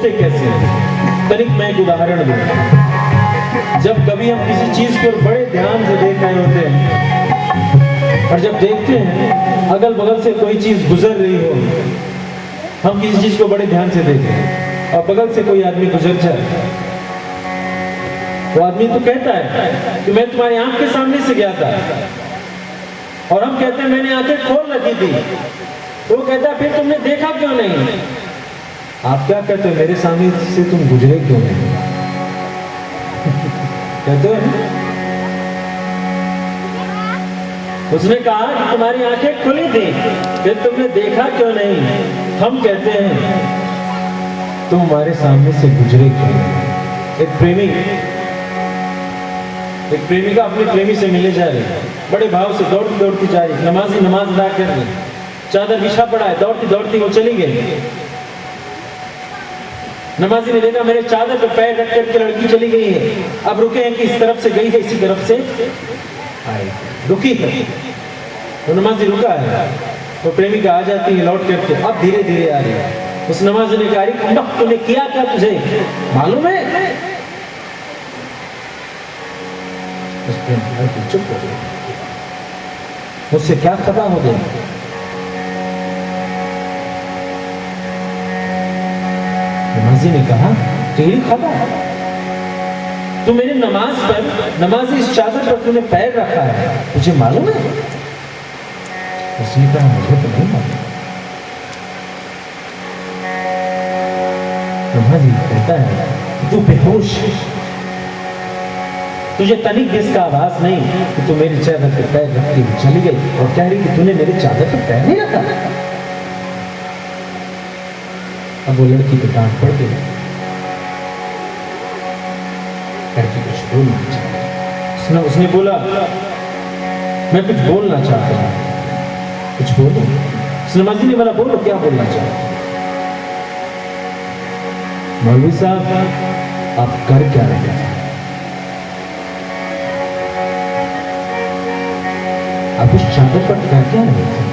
होते कैसे हैं। तनिक मैं एक उदाहरण दूं। जब कभी हम किसी चीज को बड़े ध्यान से देख रहे होते हैं और जब देखते हैं अगल बगल से कोई चीज गुजर रही हो, हम किसी चीज को बड़े ध्यान से देखें और बगल से कोई आदमी गुजर जाए, वो आदमी तो कहता है कि मैं तुम्हारी आंख के सामने से गया था, और हम कहते हैं मैंने आंखें खोल रखी थी। वो कहता है फिर तुमने देखा क्यों नहीं। आप क्या कहते हो, मेरे सामने से तुम गुजरे क्यों नहीं कहते हो। उसने कहा कि तुम्हारी आंखें खुली थी, फिर तुमने देखा क्यों नहीं। हम कहते हैं तुम हमारे सामने से गुजरे क्यों नहीं। एक प्रेमिका अपनी प्रेमी से मिलने जा रही, बड़े भाव से दौड़ती दौड़ती जा रही। नमाजी नमाज अदा कर रही, चादर बिछा पड़ा है, दौड़ती दौड़ती वो चली गई। नमाजी ने देखा मेरे चादर पे पैर रख करके लड़की चली गई है, अब रुके हैं कि इस तरफ से गई है इसी तरफ से आए, रुकी है। तो नमाजी रुका है, तो प्रेमिका आ जाती है लौट करके, अब धीरे धीरे आ रही है। उस नमाजी ने कहा तूने किया क्या, तुझे मालूम है। उस प्रेमिका की चुप हो गई, मुझसे क्या खता हो गई। नमाजी ने कहा तेरी खता, तू मेरी नमाज पर, नमाजी इस चादर पर तूने पैर रखा है, तुझे मालूम है। उसने कहा मुझे तो नहीं मालूम। नमाजी कहता है तू बेहोश, तुझे तनिक भी इसका आवाज नहीं कि तू मेरी चादर पर पैर रख के चली गई और कह रही कि तूने मेरी चादर पर पैर नहीं रखा। अब वो लड़की को डांट पड़ गई, लड़की कुछ बोलना चाहती। उसने बोला मैं कुछ बोलना चाहता हूँ, कुछ बोलो। नमाजी ने बोला बोलो क्या बोलना चाहते। मौलवी साहब आप कर क्या रहे थे, आप उस चादर पर कर क्या रहे थे।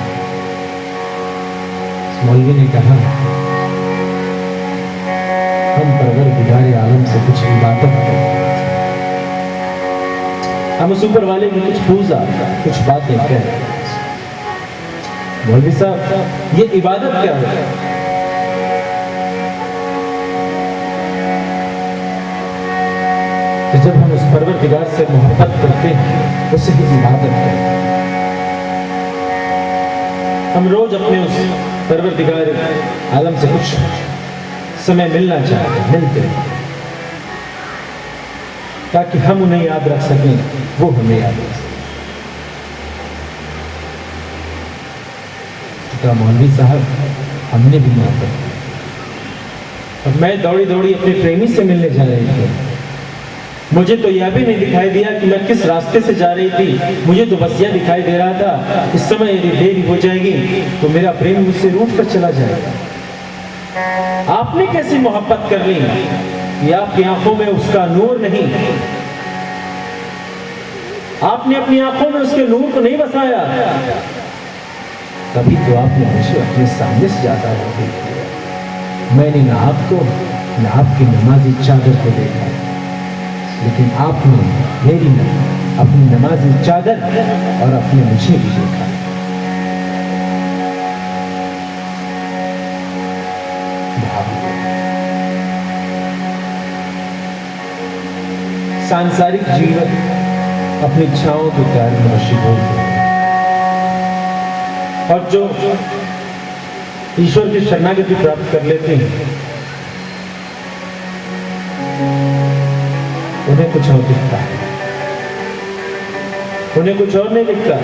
मौलवी ने कहा हम परवरदिगार आलम से कुछ इबादत करते, हम उस ऊपर वाले में कुछ पूजा, कुछ बातें कह। मौलवी साहब ये इबादत क्या है। तो जब हम उस परवरदिगार से मोहब्बत करते हैं उसे ही इबादत करते हैं। हम रोज अपने उस परवरदिगार आलम से कुछ समय मिलना चाहते, मिलते हैं ताकि हम उन्हें याद रख सकें, वो हमें याद रख सकें। तो मौलवी साहब हमने भी मोहब्बत की। अब मैं दौड़ी दौड़ी अपने प्रेमी से मिलने जा रही थी, मुझे तो यह भी नहीं दिखाई दिया कि मैं किस रास्ते से जा रही थी। मुझे तो बस यह दिखाई दे रहा था इस समय यदि देरी हो जाएगी तो मेरा प्रेम मुझसे रूठ कर चला जाएगा। आपने कैसी मोहब्बत कर ली कि आपकी आंखों में उसका नूर नहीं, आपने अपनी आंखों में उसके नूर को नहीं बसाया, तभी तो आपने मुझे अपने सामने से ज्यादा हो गई। मैंने ना आपको ना आपकी नमाजी चादर को देखा, लेकिन आपने मेरी अपनी नमाजी चादर और अपने मुझे भी देखा। सांसारिक जीवन अपनी इच्छाओं के कारण मशगूल है, और जो ईश्वर की शरणागति प्राप्त कर लेते हैं उन्हें कुछ और दिखता है, उन्हें कुछ और नहीं दिखता।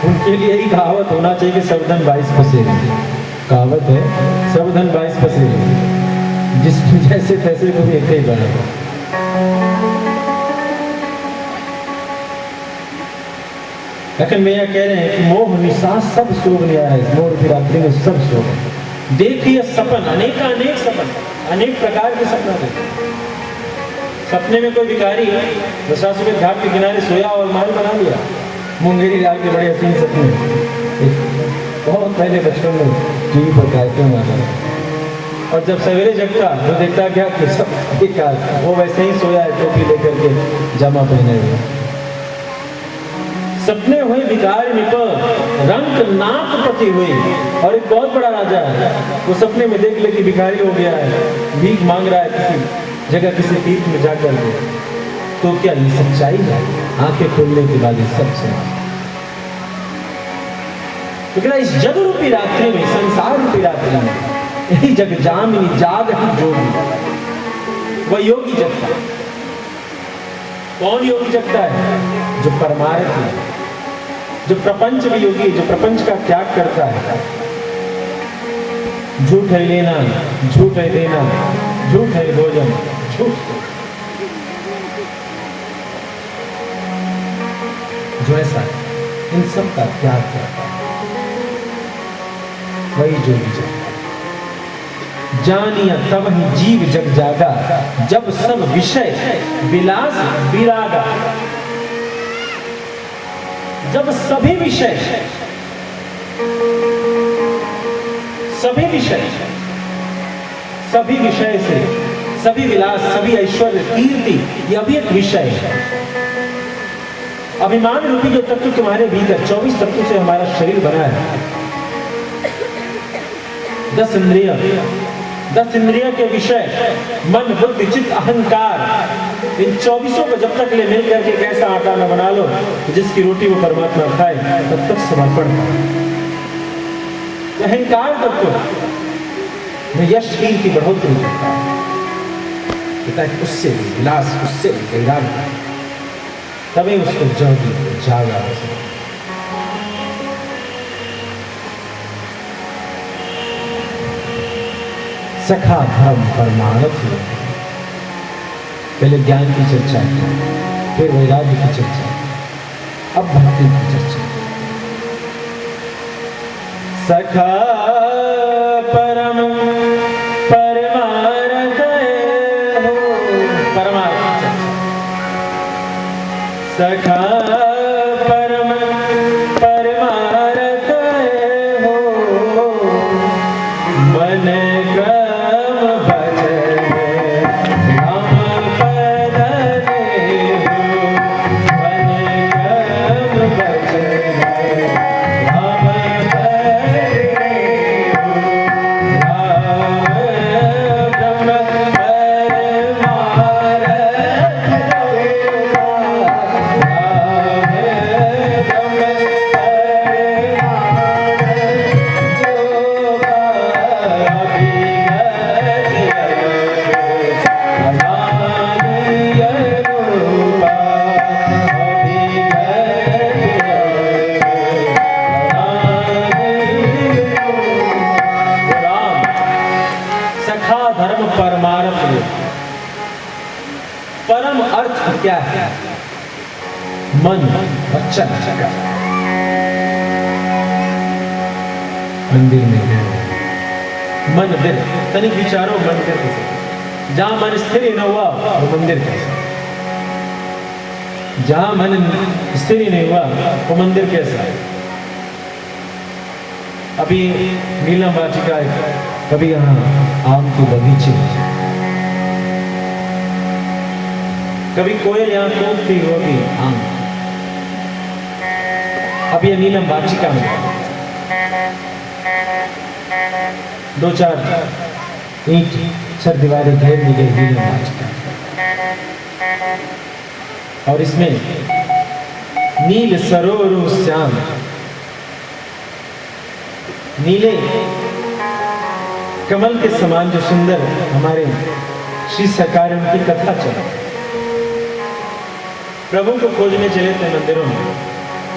उनके लिए ही कहावत होना चाहिए कि सावधान 22 फंसेगा। कहावत है सावधान 22 फंसेगा, जिसमें जैसे तैसे को भी एक ही बनेगा। लेकिन मैं यह कह रहे हैं कि मोह निसास सब सोग लिया है, मोर की रात्रि में सब सोग। देखिए सपन अनेक सपन, अनेक प्रकार के सपना देखे। सपने में कोई भिखारी दशाश्वमेध घाट के किनारे सोया और महल बना लिया, मुंगेरी लाल के बड़े हसीन सपने। बहुत पहले बचपन में टीवी पर कार्यक्रम आता था, और जब सवेरे जगता तो देखता क्या कि सब बेकार, वो वैसे ही सोया है टोपी लेकर के जामा पहने हुए। सपने हुए विकार निप रंग नाक पति हुई। और एक बहुत बड़ा राजा है, वो सपने में देख ले कि भिखारी हो गया है, भीख मांग रहा है किसी जगह, किसी तीर्थ में जाकर के। तो क्या ये सच्चाई है? आंखें खोलने के बाद ये सब सुना। तो इस जग रूपी रात्रि में, संसार रूपी रात्रि में, यही जग जामिनी जाग जोगी, वह योगी जगता है। कौन योगी जगता है? जो परमार्थ है, जो प्रपंच में योगी, जो प्रपंच का त्याग करता है। झूठ है लेना, झूठ है देना, झूठ है भोजन, झूठ जो ऐसा इन सब का त्याग करता है, वही योगी जगता है। जानिया तब ही जीव जग जागा, जब सब विषय विलास विरागा। जब सभी विषय से, सभी विलास, सभी ऐश्वर्य, कीर्ति, यह भी एक विषय है। अभिमान रूपी जो तत्व तुम्हारे भीतर, 24 तत्वों से हमारा शरीर बना है। 10 इंद्रिय के विषय मन, बुद्धि, चित्त, अहंकार, इन 24 को जब तक ले मिल करके एक ऐसा आटा न बना लो तो जिसकी रोटी वो परमात्मा खाए, तब तक समर्पण। अहंकार तत्व में यश कीर्ति की बढ़ोतरी करता है, उससे विलास, उससे वैराग, तभी उसको जोगी जागा। सखा धर्म परमार्थ। पहले ज्ञान की चर्चा की, फिर वैराग्य की चर्चा, अब भक्ति की चर्चा। सखा परम परमार्थ हो, परमार्थ सखा परम परमार्थ हो, मन परम अर्थ क्या है? मन, वचन, मंदिर में गए, मन दिल, तनिक विचारो मन कैसे, जहां मन स्थिर न हुआ वो मंदिर कैसा, जहां मन स्थिर नहीं हुआ वो मंदिर कैसा है। अभी नीलम वाटिका है, कभी यहाँ आम के बगीचे, कभी कोयल यहाँ कूदती होगी आम। अब ये नीलम वाटिका में 2-4 ईंट छर दीवारें घेर दी गई नीलम वाटिका, और इसमें नील सरोवर श्याम, नीले कमल के समान जो सुंदर हमारे श्री सरकार उनकी कथा चला। प्रभु को खोजने चले थे मंदिरों में,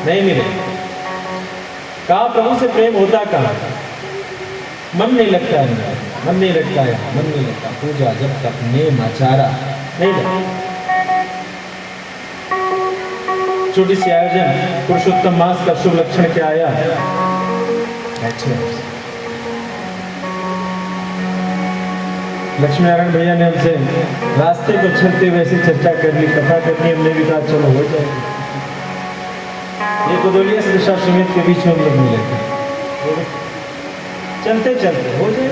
नहीं मिले। कहा प्रभु से प्रेम होता कहाँ? मन नहीं लगता है, मन नहीं लगता है, मन नहीं लगता। पूजा जब तक नेम आचारा नहीं लगता। छोटी सी आयोजन, पुरुषोत्तम मास का शुभ लक्षण क्या आया? लक्ष्मी नारायण भैया ने हमसे रास्ते पर चलते हुए ऐसी चर्चा कर ली, कथा करनी, हमने भी कहा चलो हो जाए। ये कुदोलिया से दशाश्वमेध के बीच में हम लोग मिले थे, चलते चलते हो जाए।